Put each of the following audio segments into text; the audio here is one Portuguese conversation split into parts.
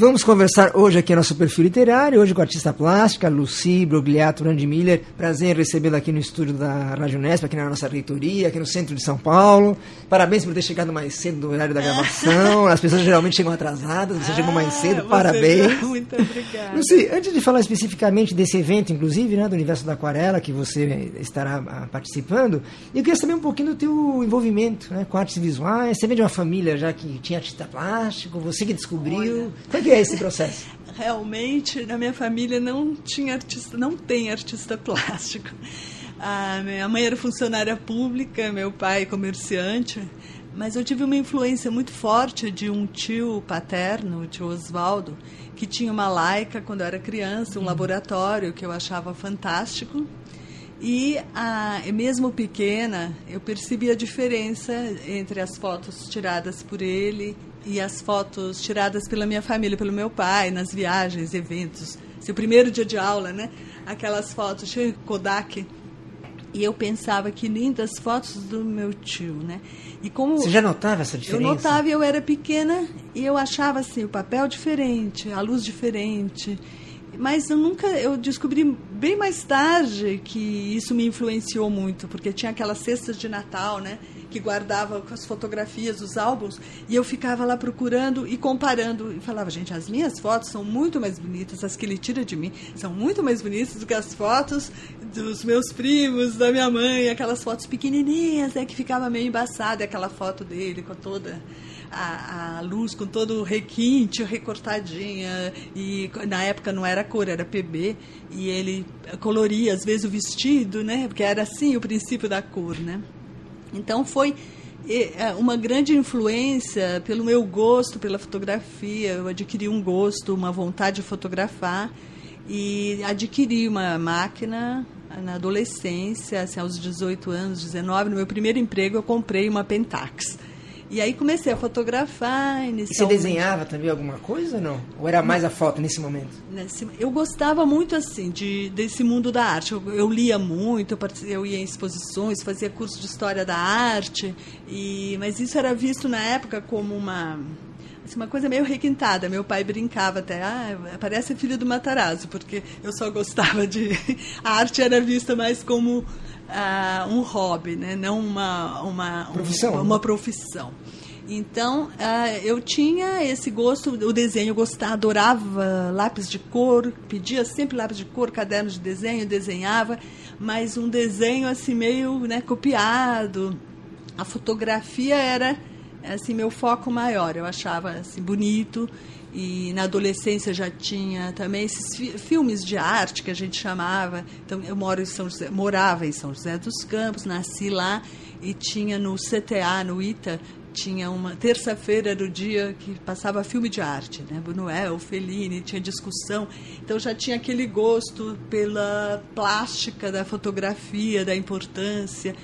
Vamos conversar hoje aqui no nosso perfil literário, hoje com a artista plástica, Lucy Brogliato Brandmiller. Prazer em recebê-la aqui no estúdio da Rádio Unesp, aqui na nossa reitoria, aqui no centro de São Paulo. Parabéns por ter chegado mais cedo no horário da gravação. As pessoas geralmente chegam atrasadas, você chegou mais cedo, parabéns. Muito obrigada. Lucy, antes de falar especificamente desse evento, inclusive, né, do Universo da Aquarela, que você estará participando, eu queria saber um pouquinho do teu envolvimento, né, com artes visuais. Você vem de uma família já que tinha artista plástico, você que descobriu. Como é que é esse processo? Realmente, na minha família não tem artista plástico. A minha mãe era funcionária pública, meu pai comerciante, mas eu tive uma influência muito forte de um tio paterno, o tio Osvaldo, que tinha uma Leica quando eu era criança, um laboratório que eu achava fantástico. E mesmo pequena, eu percebi a diferença entre as fotos tiradas por ele e as fotos tiradas pela minha família, pelo meu pai, nas viagens, eventos. Seu primeiro dia de aula, né? Aquelas fotos de Kodak. E eu pensava que lindas fotos do meu tio, né? E como você já notava essa diferença? Eu notava, eu era pequena e eu achava assim, o papel diferente, a luz diferente. Mas eu descobri bem mais tarde que isso me influenciou muito, porque tinha aquelas cestas de Natal, né, que guardava as fotografias, os álbuns, e eu ficava lá procurando e comparando, e falava, gente, as minhas fotos são muito mais bonitas, as que ele tira de mim são muito mais bonitas do que as fotos dos meus primos, da minha mãe, aquelas fotos pequenininhas, né, que ficava meio embaçada, aquela foto dele com toda a luz, com todo o requinte, recortadinha, e na época não era cor, era PB, e ele coloria às vezes o vestido, né, porque era assim o princípio da cor, né. Então foi uma grande influência pelo meu gosto pela fotografia. Eu adquiri um gosto, uma vontade de fotografar, e adquiri uma máquina na adolescência, assim, aos 18 anos, 19, no meu primeiro emprego eu comprei uma Pentax. E aí comecei a fotografar inicialmente. E você desenhava também alguma coisa ou não? Ou era mais a foto nesse momento? Eu gostava muito assim desse mundo da arte. Eu lia muito, eu ia em exposições, fazia curso de história da arte, mas isso era visto na época como uma coisa meio requintada. Meu pai brincava até, parece filho do Matarazzo, porque eu só gostava de... A arte era vista mais como um hobby, né? Não uma profissão. Então, eu tinha esse gosto, o desenho, adorava lápis de cor, pedia sempre lápis de cor, caderno de desenho, desenhava, mas um desenho assim meio, né, copiado. A fotografia era assim meu foco maior, eu achava assim bonito. E na adolescência já tinha também esses filmes de arte que a gente chamava. Então eu morava em São José dos Campos, nasci lá, e tinha no CTA, no ITA, tinha uma terça-feira era o dia que passava filme de arte, né? Buñuel, Fellini, tinha discussão. Então já tinha aquele gosto pela plástica da fotografia, da importância.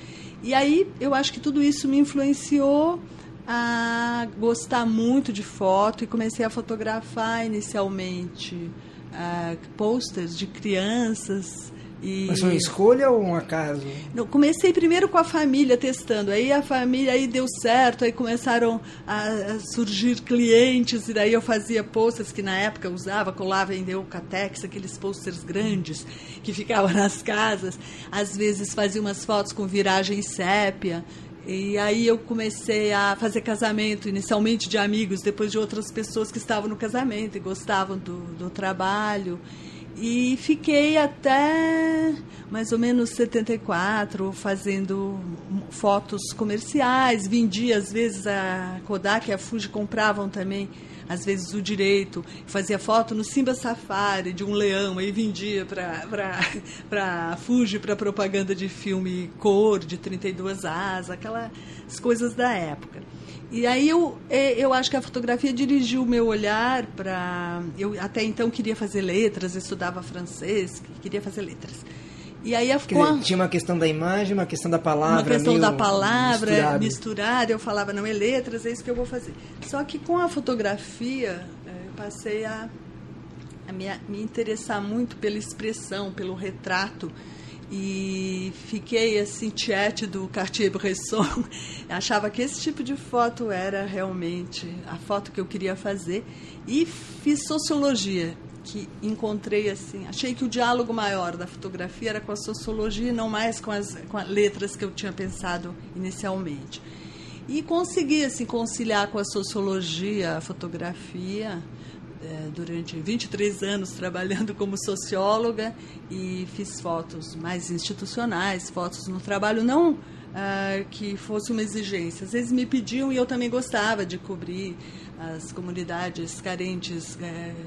E aí eu acho que tudo isso me influenciou a gostar muito de foto, e comecei a fotografar inicialmente posters de crianças. Mas foi uma escolha ou um acaso? Não, comecei primeiro com a família testando, aí a família aí deu certo, aí começaram a surgir clientes, e daí eu fazia posters que na época eu usava, colava em Eucatex, aqueles posters grandes que ficavam nas casas, às vezes fazia umas fotos com viragem sépia. E aí eu comecei a fazer casamento, inicialmente de amigos, depois de outras pessoas que estavam no casamento e gostavam do trabalho. E fiquei até mais ou menos 74 fazendo fotos comerciais, vendia às vezes a Kodak e a Fuji compravam também às vezes o direito, fazia foto no Simba Safari de um leão, aí vendia para Fuji, para propaganda de filme cor, de 32 asas, aquelas coisas da época. E aí eu acho que a fotografia dirigiu o meu olhar para... Eu até então queria fazer letras, estudava francês, queria fazer letras. E aí tinha uma questão da imagem, uma questão da palavra. Uma questão da palavra misturada. Eu falava, não é letras, é isso que eu vou fazer. Só que com a fotografia, eu passei a me interessar muito pela expressão, pelo retrato. e fiquei assim tiete do Cartier-Bresson. Achava que esse tipo de foto era realmente a foto que eu queria fazer, e fiz sociologia, que encontrei assim, achei que o diálogo maior da fotografia era com a sociologia e não mais com as letras que eu tinha pensado inicialmente. E consegui assim conciliar com a sociologia a fotografia, durante 23 anos trabalhando como socióloga, e fiz fotos mais institucionais, fotos no trabalho, não que fosse uma exigência. Às vezes me pediam e eu também gostava de cobrir as comunidades carentes,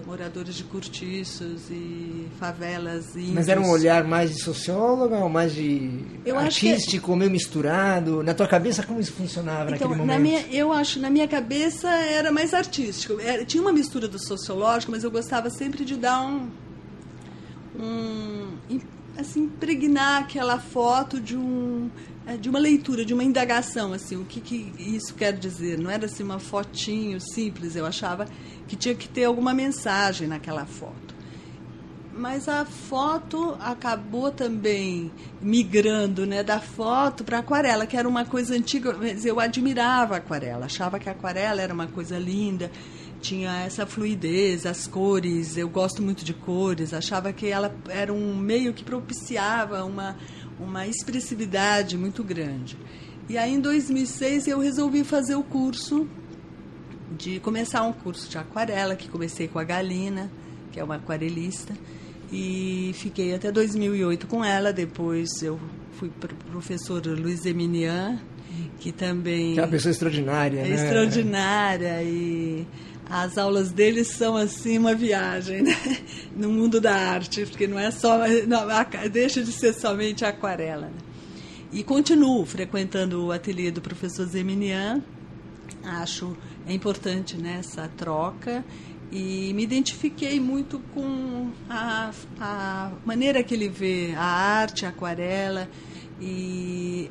moradores de cortiços e favelas índios. Mas era um olhar mais de socióloga ou mais de artístico, meio misturado? Na tua cabeça, como isso funcionava naquele momento? Eu acho, na minha cabeça, era mais artístico. Tinha uma mistura do sociológico, mas eu gostava sempre de dar assim, impregnar aquela foto de uma leitura, de uma indagação, assim, o que isso quer dizer. Não era assim uma fotinho simples, eu achava que tinha que ter alguma mensagem naquela foto. Mas a foto acabou também migrando, né, da foto para a aquarela, que era uma coisa antiga, mas eu admirava a aquarela, achava que a aquarela era uma coisa linda, tinha essa fluidez, as cores, eu gosto muito de cores, achava que ela era um meio que propiciava uma expressividade muito grande. E aí, em 2006, eu resolvi fazer o curso, começar um curso de aquarela, que comecei com a Galina, que é uma aquarelista, e fiquei até 2008 com ela. Depois eu fui para o professor Luiz Eminian, que também... Que é uma pessoa extraordinária, né? Extraordinária, e as aulas dele são assim uma viagem, né? No mundo da arte, porque não é só, não, deixa de ser somente a aquarela, né? E continuo frequentando o ateliê do professor Zeminian. Acho importante, né, essa troca, e me identifiquei muito com a maneira que ele vê a arte, a aquarela e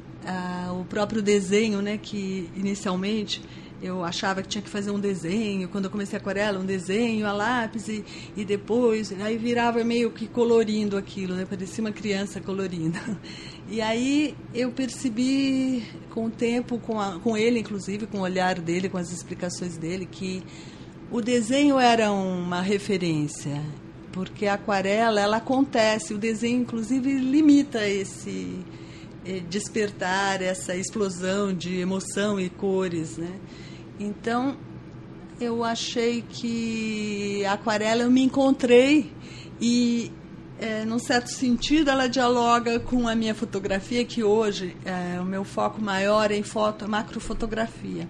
o próprio desenho, né, que inicialmente eu achava que tinha que fazer um desenho, quando eu comecei a aquarela, um desenho a lápis, e depois, aí virava meio que colorindo aquilo, né? Parecia uma criança colorindo. E aí eu percebi com o tempo, com ele inclusive, com o olhar dele, com as explicações dele, que o desenho era uma referência, porque a aquarela, ela acontece, o desenho inclusive limita esse despertar, essa explosão de emoção e cores, né? Então, eu achei que a aquarela, eu me encontrei e, num certo sentido, ela dialoga com a minha fotografia, que hoje o meu foco maior é em macrofotografia.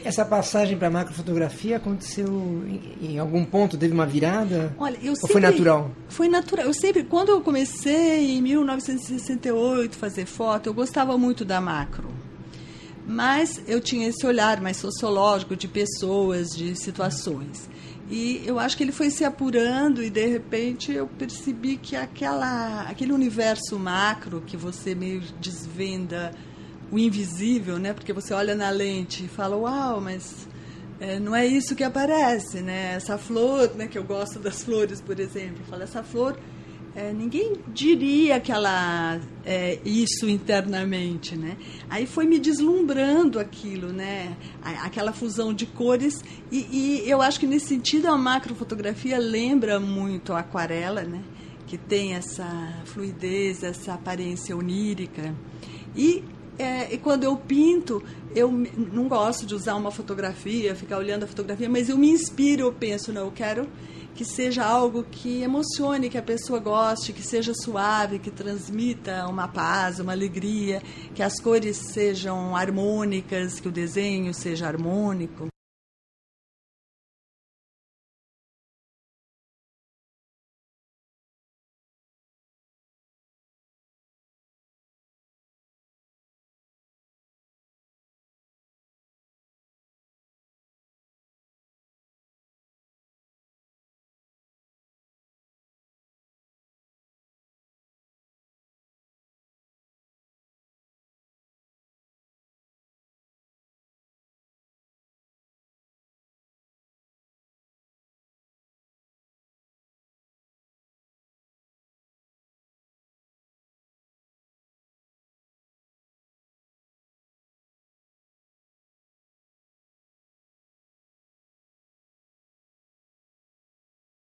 Essa passagem para a macrofotografia aconteceu em algum ponto? Teve uma virada? Olha, ou foi natural? Foi natural. Eu sempre, quando eu comecei em 1968 a fazer foto, eu gostava muito da macro. Mas eu tinha esse olhar mais sociológico de pessoas, de situações. E eu acho que ele foi se apurando e, de repente, eu percebi que aquele universo macro que você meio desvenda o invisível, né? Porque você olha na lente e fala, uau, mas não é isso que aparece, né? Essa flor, né, que eu gosto das flores, por exemplo. Fala, essa flor, ninguém diria que ela é isso internamente, né? Aí foi me deslumbrando aquilo, né? Aquela fusão de cores, e eu acho que nesse sentido a macrofotografia lembra muito a aquarela, né? Que tem essa fluidez, essa aparência onírica. E quando eu pinto, eu não gosto de usar uma fotografia, ficar olhando a fotografia, mas eu me inspiro, eu penso, não, eu quero que seja algo que emocione, que a pessoa goste, que seja suave, que transmita uma paz, uma alegria, que as cores sejam harmônicas, que o desenho seja harmônico.